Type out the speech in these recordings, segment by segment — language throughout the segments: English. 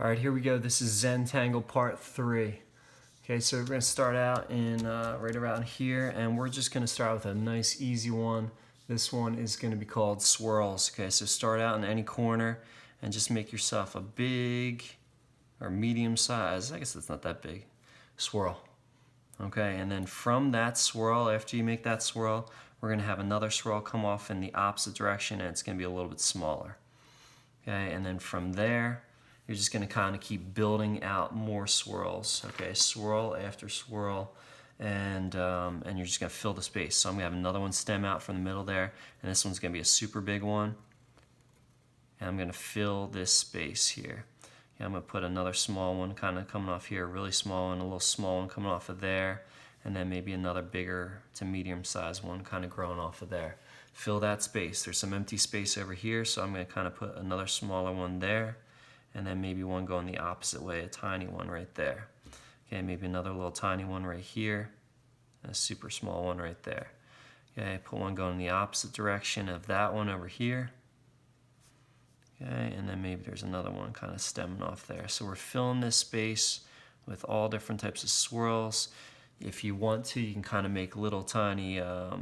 All right, here we go. This is Zentangle part 3. Okay, so we're going to start out in right around here, and we're just going to start with a nice easy one. This one is going to be called swirls. Okay, so start out in any corner and just make yourself a big or medium size, I guess it's not that big, swirl. Okay, and then from that swirl, after you make that swirl, we're going to have another swirl come off in the opposite direction, and it's going to be a little bit smaller. Okay, and then from there, you're just going to kind of keep building out more swirls. Okay, swirl after swirl, and you're just going to fill the space. So I'm going to have another one stem out from the middle there, and this one's going to be a super big one. And I'm going to fill this space here. Okay, I'm going to put another small one kind of coming off here, a really small one, a little small one coming off of there, and then maybe another bigger to medium sized one kind of growing off of there. Fill that space. There's some empty space over here, so I'm going to kind of put another smaller one there, and then maybe one going the opposite way, a tiny one right there. Okay, maybe another little tiny one right here, and a super small one right there. Okay, put one going in the opposite direction of that one over here. Okay, and then maybe there's another one kind of stemming off there. So we're filling this space with all different types of swirls. If you want to, you can kind of make little tiny, a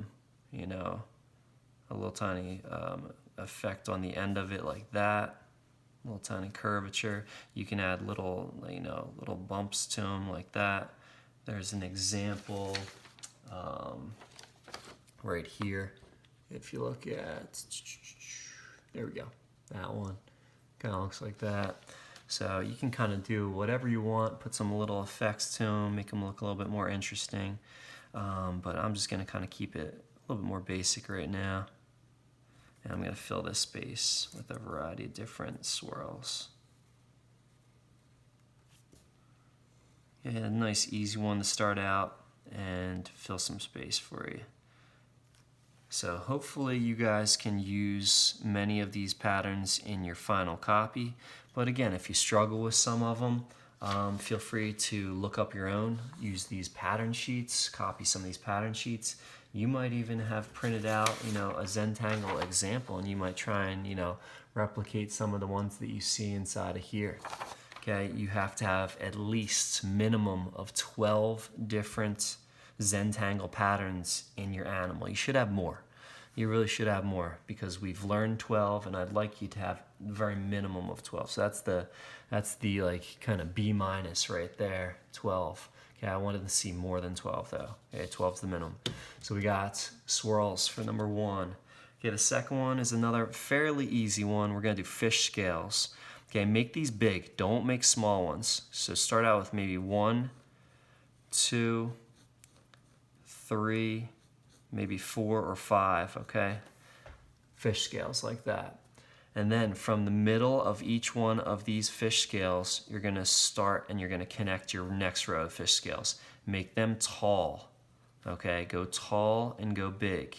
little tiny effect on the end of it like that. Little tiny curvature. You can add little, little bumps to them like that. There's an example right here. If you look at, there we go. That one kind of looks like that. So you can kind of do whatever you want, put some little effects to them, make them look a little bit more interesting. But I'm just going to kind of keep it a little bit more basic right now. And I'm going to fill this space with a variety of different swirls. Yeah, a nice easy one to start out and fill some space for you. So hopefully you guys can use many of these patterns in your final copy. But again, if you struggle with some of them, feel free to look up your own, use these pattern sheets, copy some of these pattern sheets. You might even have printed out, a Zentangle example, and you might try and, replicate some of the ones that you see inside of here. Okay, you have to have at least minimum of 12 different Zentangle patterns in your animal. You should have more. You really should have more, because we've learned 12, and I'd like you to have the very minimum of 12. So that's the like kind of B minus right there, 12. Okay, I wanted to see more than 12 though. Okay, 12 is the minimum. So we got swirls for number 1. Okay, the second one is another fairly easy one. We're gonna do fish scales. Okay, make these big, don't make small ones. So start out with maybe 1, 2, 3, maybe 4 or 5, okay? Fish scales like that. And then from the middle of each one of these fish scales, you're gonna start and you're gonna connect your next row of fish scales. Make them tall, okay? Go tall and go big.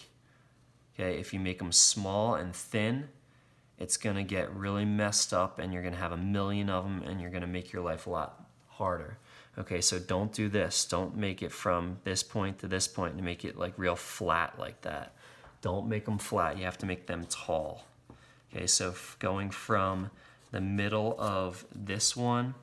Okay, if you make them small and thin, it's gonna get really messed up, and you're gonna have a million of them, and you're gonna make your life a lot harder. Okay, so don't do this. Don't make it from this point to this point and make it like real flat like that. Don't make them flat, you have to make them tall. Okay, so going from the middle of this one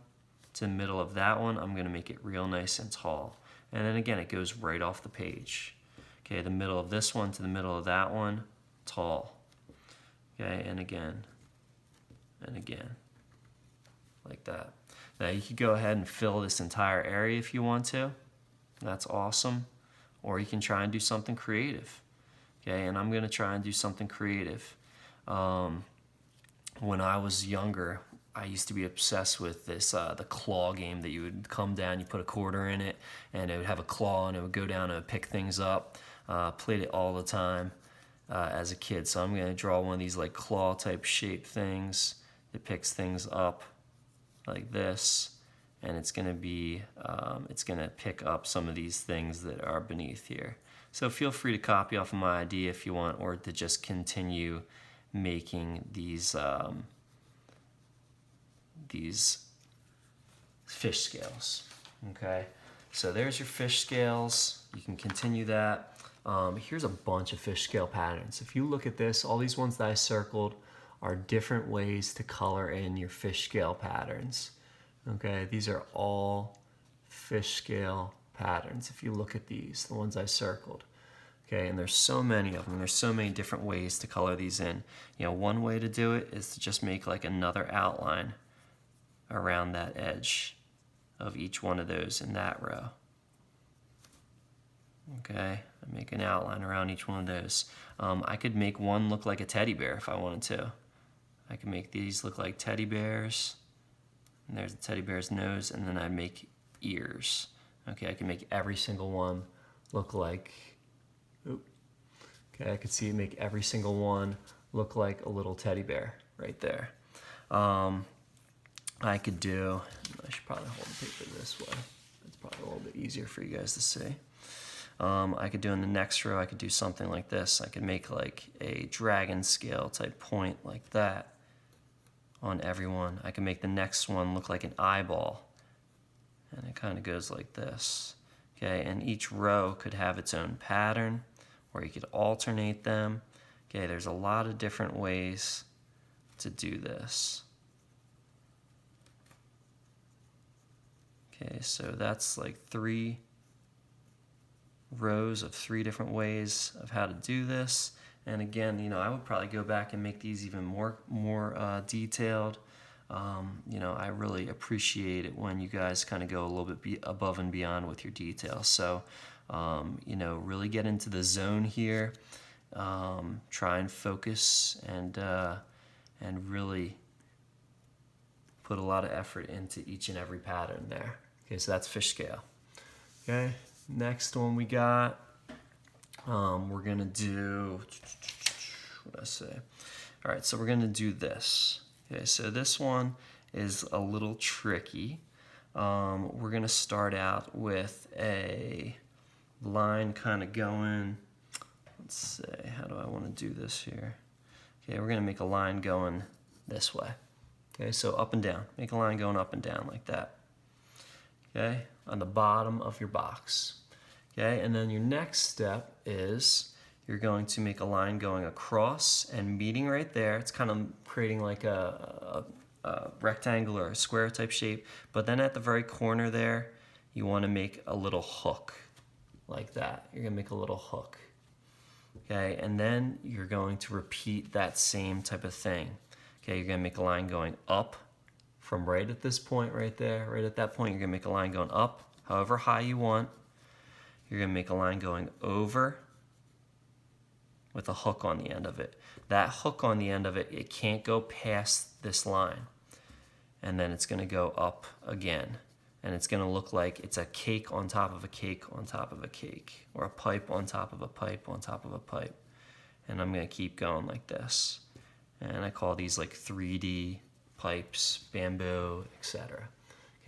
to the middle of that one, I'm gonna make it real nice and tall. And then again, it goes right off the page. Okay, the middle of this one to the middle of that one, tall. Okay, and again, like that. Now you could go ahead and fill this entire area if you want to. That's awesome. Or you can try and do something creative. Okay, and I'm gonna try and do something creative. When I was younger, I used to be obsessed with this, the claw game that you would come down, you put a quarter in it, and it would have a claw, and it would go down and pick things up. Played it all the time as a kid. So I'm gonna draw one of these like claw type shape things that picks things up like this, and it's gonna be, it's gonna pick up some of these things that are beneath here. So feel free to copy off of my idea if you want, or to just continue making these fish scales. Okay, so there's your fish scales. You can continue that. Here's a bunch of fish scale patterns. If you look at this, all these ones that I circled are different ways to color in your fish scale patterns. Okay, these are all fish scale patterns. If you look at these, the ones I circled. Okay, and there's so many of them. There's so many different ways to color these in. You know, one way to do it is to just make like another outline around that edge of each one of those in that row. Okay, I make an outline around each one of those. I could make one look like a teddy bear if I wanted to. I could make these look like teddy bears. And there's the teddy bear's nose, and then I'd make ears. Okay, I can make every single one look like, okay, I could see make every single one look like a little teddy bear right there. I could do, I should probably hold the paper this way. It's probably a little bit easier for you guys to see. I could do in the next row, I could do something like this. I could make like a dragon scale type point like that on everyone. I can make the next one look like an eyeball, and it kind of goes like this. Okay, and each row could have its own pattern, or you could alternate them. Okay, there's a lot of different ways to do this. Okay, so that's like 3 rows of 3 different ways of how to do this. And again, you know, I would probably go back and make these even more detailed. You know, I really appreciate it when you guys kind of go a little bit above and beyond with your details. So, you know, really get into the zone here. Try and focus and really put a lot of effort into each and every pattern there. Okay, so that's fish scale. Okay, next one we got. We're gonna do, what did I say? All right, so we're gonna do this. Okay, so this one is a little tricky. We're gonna start out with a line kind of going, let's say, how do I wanna do this here? Okay, we're gonna make a line going this way. Okay, so up and down. Make a line going up and down like that. Okay, on the bottom of your box. Okay, and then your next step is you're going to make a line going across and meeting right there. It's kind of creating like a rectangle or a square type shape. But then at the very corner there, you want to make a little hook like that. You're going to make a little hook. Okay, and then you're going to repeat that same type of thing. Okay, you're going to make a line going up from right at this point right there. Right at that point, you're going to make a line going up, however high you want. You're going to make a line going over with a hook on the end of it. That hook on the end of it, it can't go past this line. And then it's going to go up again. And it's going to look like it's a cake on top of a cake on top of a cake, or a pipe on top of a pipe on top of a pipe. And I'm going to keep going like this. And I call these like 3D pipes, bamboo, etc.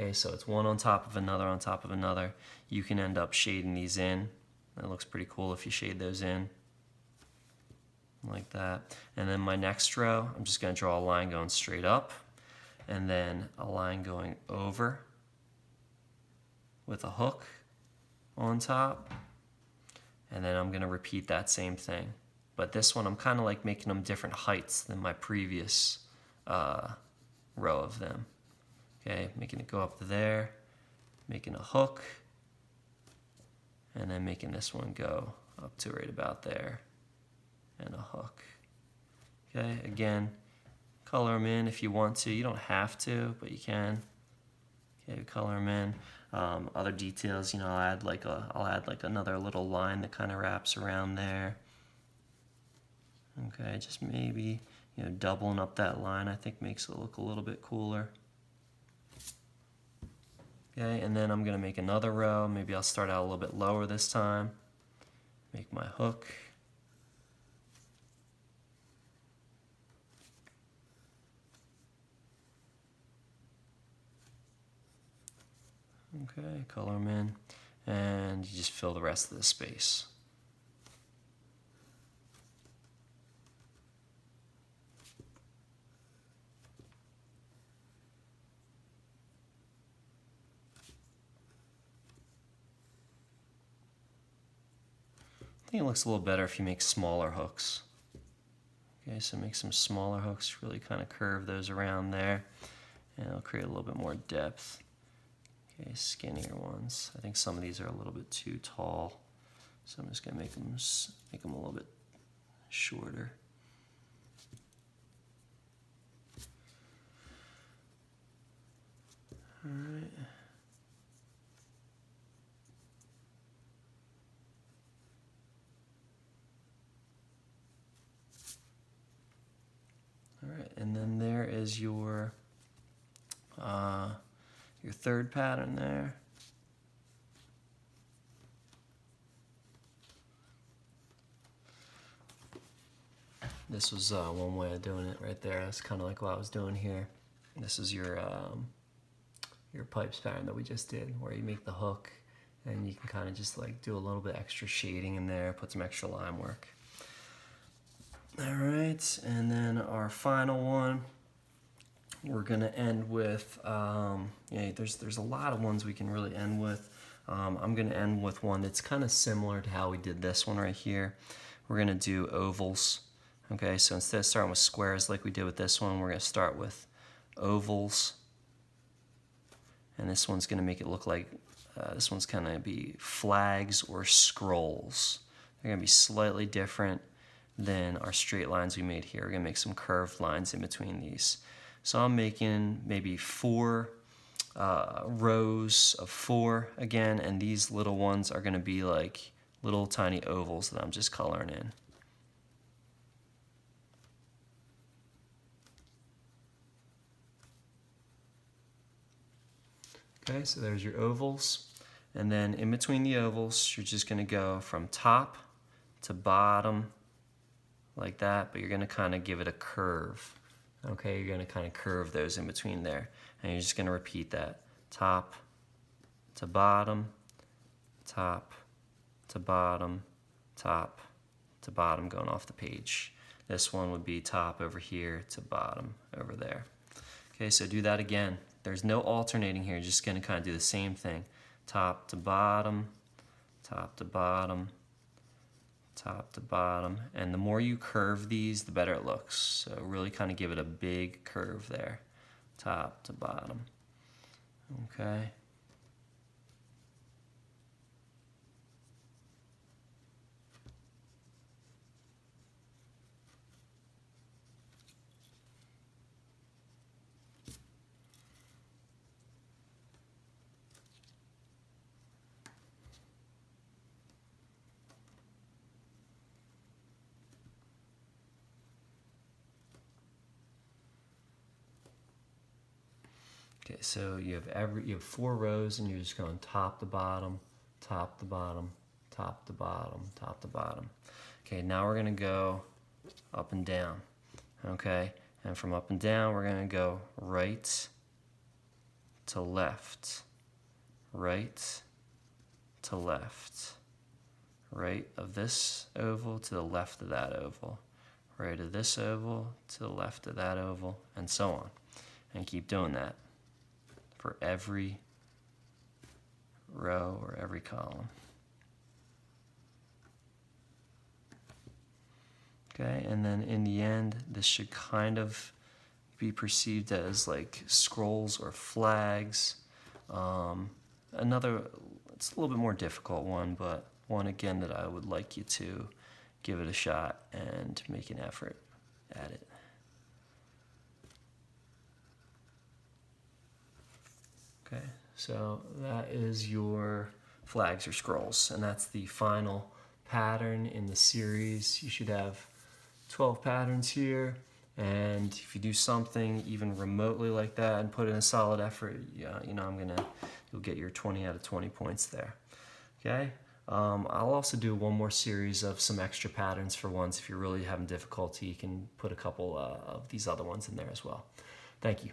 Okay, so it's one on top of another on top of another. You can end up shading these in. That looks pretty cool if you shade those in like that. And then my next row, I'm just going to draw a line going straight up, and then a line going over with a hook on top. And then I'm going to repeat that same thing. But this one, I'm kind of like making them different heights than my previous row of them. Okay, making it go up to there, making a hook, and then making this one go up to right about there, and a hook. Okay, again, color them in if you want to. You don't have to, but you can. Okay, color them in. Other details, you know, I'll add like another little line that kind of wraps around there. Okay, just maybe, you know, doubling up that line, I think makes it look a little bit cooler. Okay, and then I'm going to make another row. Maybe I'll start out a little bit lower this time. Make my hook. Okay, color them in, and you just fill the rest of the space. I think it looks a little better if you make smaller hooks. Okay, so make some smaller hooks, really kind of curve those around there. and it'll create a little bit more depth. Okay, skinnier ones. I think some of these are a little bit too tall, so I'm just gonna make them a little bit shorter. All right. All right, and then there is your third pattern there. This was one way of doing it right there. That's kind of like what I was doing here. This is your pipes pattern that we just did, where you make the hook and you can kind of just like do a little bit extra shading in there, put some extra line work. All right, and then our final one, we're gonna end with, there's a lot of ones we can really end with. I'm gonna end with one that's kind of similar to how we did this one right here. We're gonna do ovals. Okay, so instead of starting with squares like we did with this one, we're gonna start with ovals. And this one's gonna make it look like, this one's gonna be flags or scrolls. They're gonna be slightly different than our straight lines we made here. We're gonna make some curved lines in between these. So I'm making maybe 4 rows of 4 again, and these little ones are gonna be like little tiny ovals that I'm just coloring in. Okay, so there's your ovals. And then in between the ovals, you're just gonna go from top to bottom like that, but you're gonna kind of give it a curve. Okay, you're gonna kind of curve those in between there. And you're just gonna repeat that. Top to bottom, top to bottom, top to bottom going off the page. This one would be top over here to bottom over there. Okay, so do that again. There's no alternating here, you're just gonna kind of do the same thing. Top to bottom, top to bottom, top to bottom. And the more you curve these, the better it looks. So really kind of give it a big curve there. Top to bottom, okay? Okay, so you have 4 rows and you're just going top to bottom, top to bottom, top to bottom, top to bottom. Okay, now we're gonna go up and down. Okay, and from up and down we're gonna go right to left, right to left, right of this oval to the left of that oval, right of this oval to the left of that oval, and so on. And keep doing that for every row or every column. Okay, and then in the end, this should kind of be perceived as like scrolls or flags. It's a little bit more difficult one, but one again that I would like you to give it a shot and make an effort at it. Okay, so that is your flags or scrolls, and that's the final pattern in the series. You should have 12 patterns here, and if you do something even remotely like that and put in a solid effort, you'll get your 20 out of 20 points there. Okay, I'll also do one more series of some extra patterns for ones. If you're really having difficulty, you can put a couple of these other ones in there as well. Thank you.